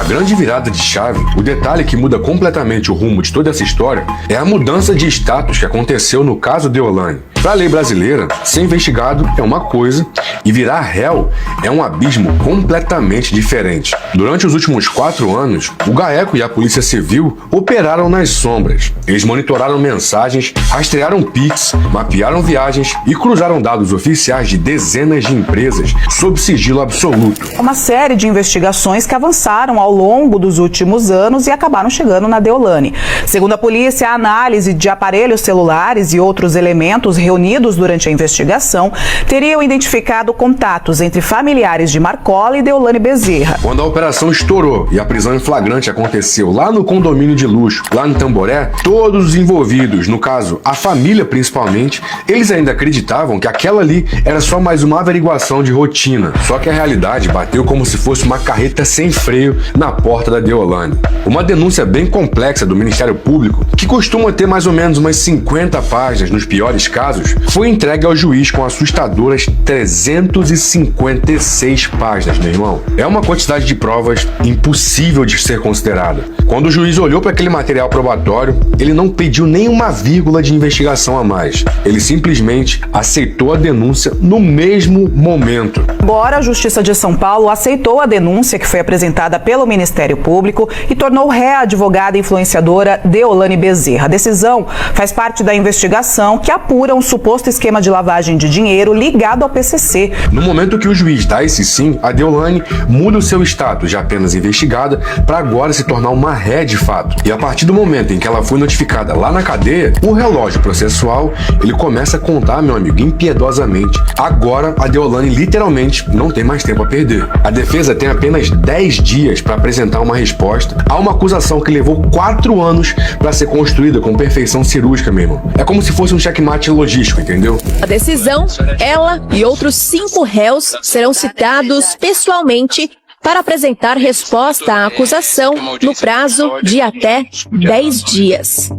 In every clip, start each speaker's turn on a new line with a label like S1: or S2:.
S1: grande virada de chave, o detalhe que muda completamente o rumo de toda essa história, é a mudança de status que aconteceu no caso Deolane. Para a lei brasileira, ser investigado é uma coisa e virar réu é um abismo completamente diferente. Durante os últimos 4 anos, o GAECO e a Polícia Civil operaram nas sombras. Eles monitoraram mensagens, rastrearam Pix, mapearam viagens e cruzaram dados oficiais de dezenas de empresas sob sigilo absoluto.
S2: Uma série de investigações que avançaram ao longo dos últimos anos e acabaram chegando na Deolane. Segundo a polícia, a análise de aparelhos celulares e outros elementos reunidos durante a investigação teriam identificado contatos entre familiares de Marcola e Deolane Bezerra.
S1: Quando a operação estourou e a prisão em flagrante aconteceu lá no condomínio de luxo, lá no Tamboré, todos os envolvidos, no caso, a família principalmente, eles ainda acreditavam que aquela ali era só mais uma averiguação de rotina. Só que a realidade bateu como se fosse uma carreta sem freio na porta da Deolane. Uma denúncia bem complexa do Ministério Público, que costuma ter mais ou menos umas 50 páginas nos piores casos, foi entregue ao juiz com assustadoras 356 páginas, meu irmão. É uma quantidade de provas impossível de ser considerada. Quando o juiz olhou para aquele material probatório, ele não pediu nenhuma vírgula de investigação a mais. Ele simplesmente aceitou a denúncia no mesmo momento.
S2: Embora a Justiça de São Paulo aceitou a denúncia que foi apresentada pelo Ministério Público e tornou ré a advogada influenciadora Deolane Bezerra. A decisão faz parte da investigação que apura um suposto esquema de lavagem de dinheiro ligado ao PCC.
S1: No momento que o juiz dá esse sim, a Deolane muda o seu status de apenas investigada para agora se tornar uma ré de fato. E a partir do momento em que ela foi notificada lá na cadeia, o relógio processual, ele começa a contar, meu amigo, impiedosamente. Agora, a Deolane literalmente não tem mais tempo a perder. A defesa tem apenas 10 dias para apresentar uma resposta a uma acusação que levou 4 anos para ser construída com perfeição cirúrgica, meu irmão. É como se fosse um checkmate logístico, entendeu?
S3: A decisão, ela e outros 5 réus serão citados pessoalmente para apresentar resposta à acusação no prazo de até 10 dias.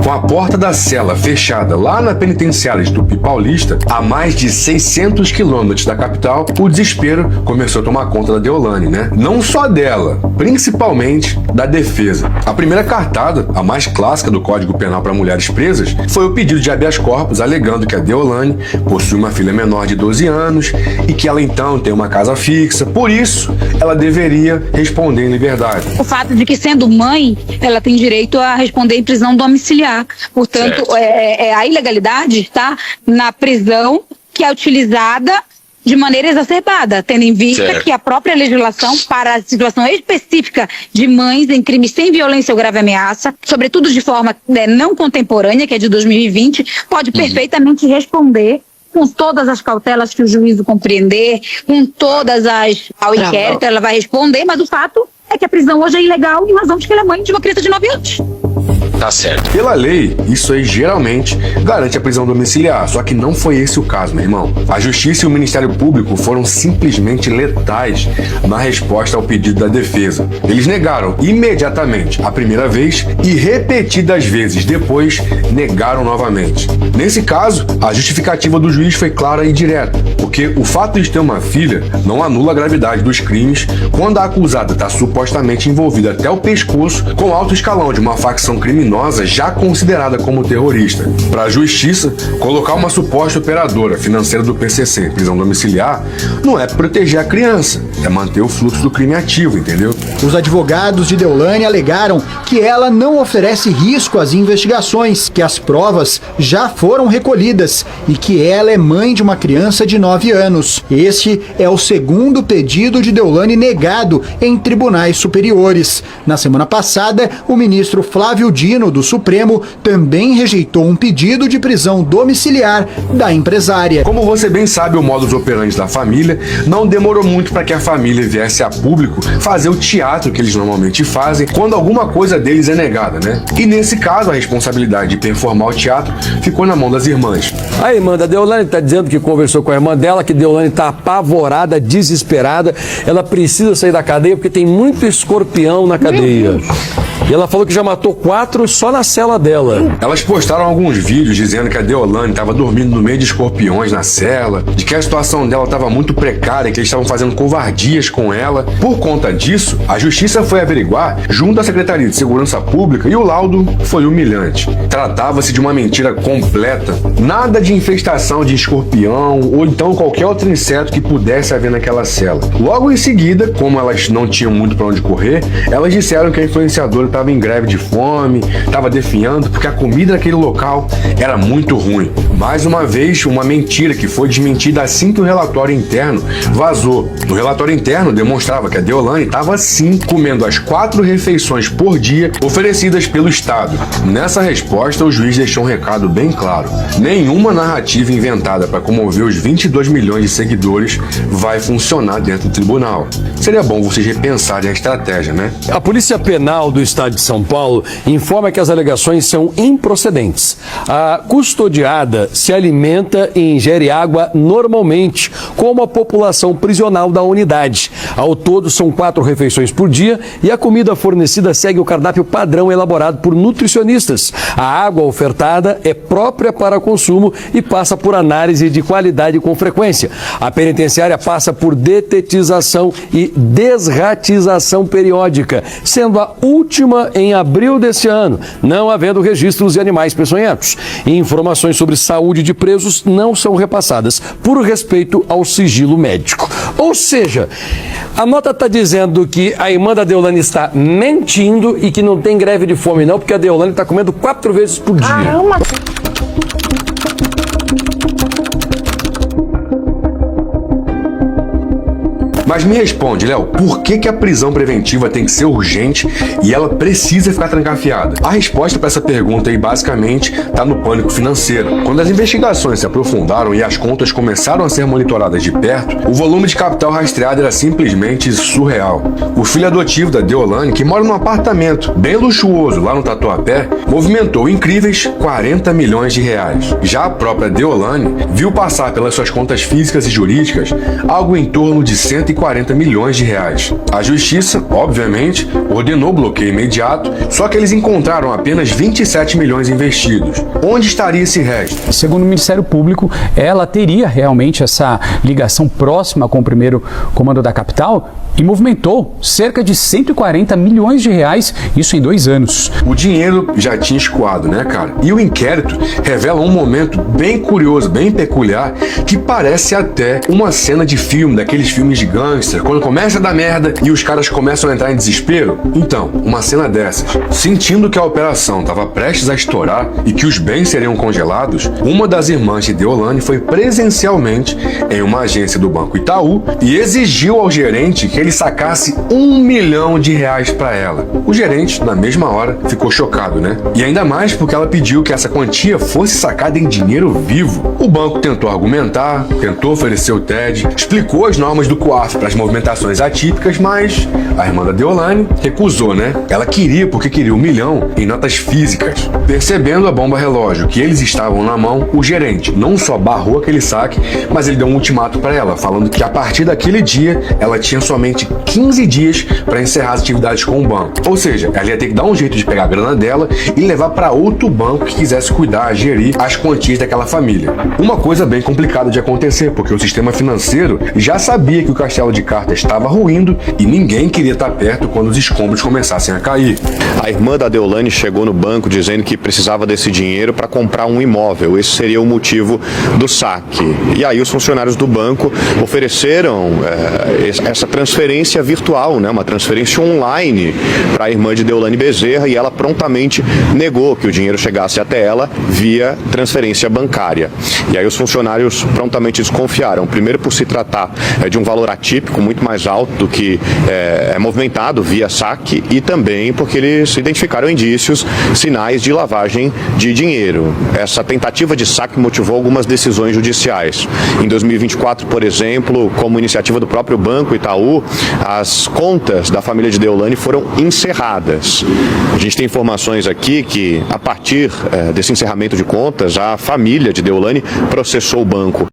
S1: Com a porta da cela fechada lá na penitenciária de Tupi Paulista, a mais de 600 quilômetros da capital, o desespero começou a tomar conta da Deolane, né? Não só dela, principalmente da defesa. A primeira cartada, a mais clássica do Código Penal para mulheres presas, foi o pedido de habeas corpus alegando que a Deolane possui uma filha menor de 12 anos e que ela então tem uma casa fixa, por isso ela deveria responder em liberdade.
S4: O fato de que, sendo mãe, ela tem direito a responder em prisão domiciliar. Portanto, a ilegalidade está na prisão que é utilizada de maneira exacerbada, tendo em vista que a própria legislação para a situação específica de mães em crimes sem violência ou grave ameaça, sobretudo de forma não contemporânea, que é de 2020, pode perfeitamente responder com todas as cautelas que o juízo compreender, com todas ao inquérito, ela vai responder, mas o fato é que a prisão hoje é ilegal em razão de que ela é mãe de uma criança de 9 anos.
S1: Tá certo. Pela lei, isso aí geralmente garante a prisão domiciliar, só que não foi esse o caso, meu irmão. A Justiça e o Ministério Público foram simplesmente letais na resposta ao pedido da defesa. Eles negaram imediatamente a primeira vez e repetidas vezes depois negaram novamente. Nesse caso, a justificativa do juiz foi clara e direta, porque o fato de ter uma filha não anula a gravidade dos crimes quando a acusada está supostamente envolvida até o pescoço com alto escalão de uma facção criminosa já considerada como terrorista. Para a Justiça, colocar uma suposta operadora financeira do PCC em prisão domiciliar não é proteger a criança, é manter o fluxo do crime ativo, entendeu?
S5: Os advogados de Deolane alegaram que ela não oferece risco às investigações, que as provas já foram recolhidas e que ela é mãe de uma criança de 9 anos. Este é o segundo pedido de Deolane negado em tribunais superiores. Na semana passada, o ministro Flávio Dino, do Supremo, também rejeitou um pedido de prisão domiciliar da empresária.
S1: Como você bem sabe, o modus operandi da família não demorou muito para que a família viesse a público fazer o teatro que eles normalmente fazem quando alguma coisa deles é negada, né? E nesse caso, a responsabilidade de performar o teatro ficou na mão das irmãs.
S6: A irmã da Deolane está dizendo que conversou com a irmã dela, que Deolane está apavorada, desesperada, ela precisa sair da cadeia porque tem muito escorpião na cadeia. E ela falou que já matou 4 só na cela dela.
S1: Elas postaram alguns vídeos dizendo que a Deolane estava dormindo no meio de escorpiões na cela, de que a situação dela estava muito precária, que eles estavam fazendo covardias com ela. Por conta disso, a justiça foi averiguar junto à Secretaria de Segurança Pública e o laudo foi humilhante. Tratava-se de uma mentira completa. Nada de infestação de escorpião ou então qualquer outro inseto que pudesse haver naquela cela. Logo em seguida, como elas não tinham muito para onde correr, elas disseram que a influenciadora estava em greve de fome, estava definhando porque a comida naquele local era muito ruim. Mais uma vez, uma mentira que foi desmentida assim que o relatório interno vazou. O relatório interno demonstrava que a Deolane estava sim comendo as 4 refeições por dia oferecidas pelo Estado. Nessa resposta, o juiz deixou um recado bem claro. Nenhuma narrativa inventada para comover os 22 milhões de seguidores vai funcionar dentro do tribunal. Seria bom vocês repensarem a estratégia, né?
S6: A Polícia Penal do Estado de São Paulo informa que as alegações são improcedentes. A custodiada se alimenta e ingere água normalmente, como a população prisional da unidade. Ao todo, são 4 refeições por dia e a comida fornecida segue o cardápio padrão elaborado por nutricionistas. A água ofertada é própria para consumo e passa por análise de qualidade com frequência. A penitenciária passa por detetização e desratização periódica, sendo a última em abril deste ano, não havendo registros de animais peçonhentos. Informações sobre saúde de presos não são repassadas por respeito ao sigilo médico. Ou seja, a nota está dizendo que a irmã da Deolane está mentindo e que não tem greve de fome não, porque a Deolane está comendo 4 vezes por dia.
S2: Caramba!
S1: Mas me responde, Léo, por que a prisão preventiva tem que ser urgente e ela precisa ficar trancafiada? A resposta para essa pergunta aí basicamente está no pânico financeiro. Quando as investigações se aprofundaram e as contas começaram a ser monitoradas de perto, o volume de capital rastreado era simplesmente surreal. O filho adotivo da Deolane, que mora num apartamento bem luxuoso lá no Tatuapé, movimentou incríveis 40 milhões de reais. Já a própria Deolane viu passar pelas suas contas físicas e jurídicas algo em torno de 140 milhões de reais. A justiça, obviamente, ordenou o bloqueio imediato, só que eles encontraram apenas 27 milhões investidos. Onde estaria esse resto?
S7: Segundo o Ministério Público, ela teria realmente essa ligação próxima com o primeiro comando da capital e movimentou cerca de 140 milhões de reais, isso em 2 anos.
S1: O dinheiro já tinha escoado, né, cara? E o inquérito revela um momento bem curioso, bem peculiar, que parece até uma cena de filme, daqueles filmes de gangster, quando começa a dar merda e os caras começam a entrar em desespero. Então, uma cena dessas, sentindo que a operação estava prestes a estourar e que os bens seriam congelados, uma das irmãs de Deolane foi presencialmente em uma agência do Banco Itaú e exigiu ao gerente que ele sacasse 1 milhão de reais para ela. O gerente, na mesma hora, ficou chocado, né? E ainda mais porque ela pediu que essa quantia fosse sacada em dinheiro vivo. O banco tentou argumentar, tentou oferecer o TED, explicou as normas do COAF para as movimentações atípicas, mas a irmã da Deolane recusou, né? Ela queria porque queria 1 milhão em notas físicas. Percebendo a bomba relógio que eles estavam na mão, o gerente não só barrou aquele saque, mas ele deu um ultimato para ela, falando que a partir daquele dia ela tinha somente 15 dias para encerrar as atividades com o banco. Ou seja, ela ia ter que dar um jeito de pegar a grana dela e levar para outro banco que quisesse cuidar, gerir as quantias daquela família. Uma coisa bem complicada de acontecer, porque o sistema financeiro já sabia que o castelo de cartas estava ruindo e ninguém queria estar perto quando os escombros começassem a cair.
S8: A irmã da Deolane chegou no banco dizendo que precisava desse dinheiro para comprar um imóvel. Esse seria o motivo do saque. E aí os funcionários do banco ofereceram essa transferência virtual, né? Uma transferência online para a irmã de Deolane Bezerra, e ela prontamente negou que o dinheiro chegasse até ela via transferência bancária. E aí os funcionários prontamente desconfiaram, primeiro por se tratar de um valor atípico muito mais alto do que é movimentado via saque, e também porque eles identificaram indícios, sinais de lavagem de dinheiro. Essa tentativa de saque motivou algumas decisões judiciais. Em 2024, por exemplo, como iniciativa do próprio Banco Itaú, as contas da família de Deolane foram encerradas. A gente tem informações aqui que, a partir desse encerramento de contas, a família de Deolane processou o banco.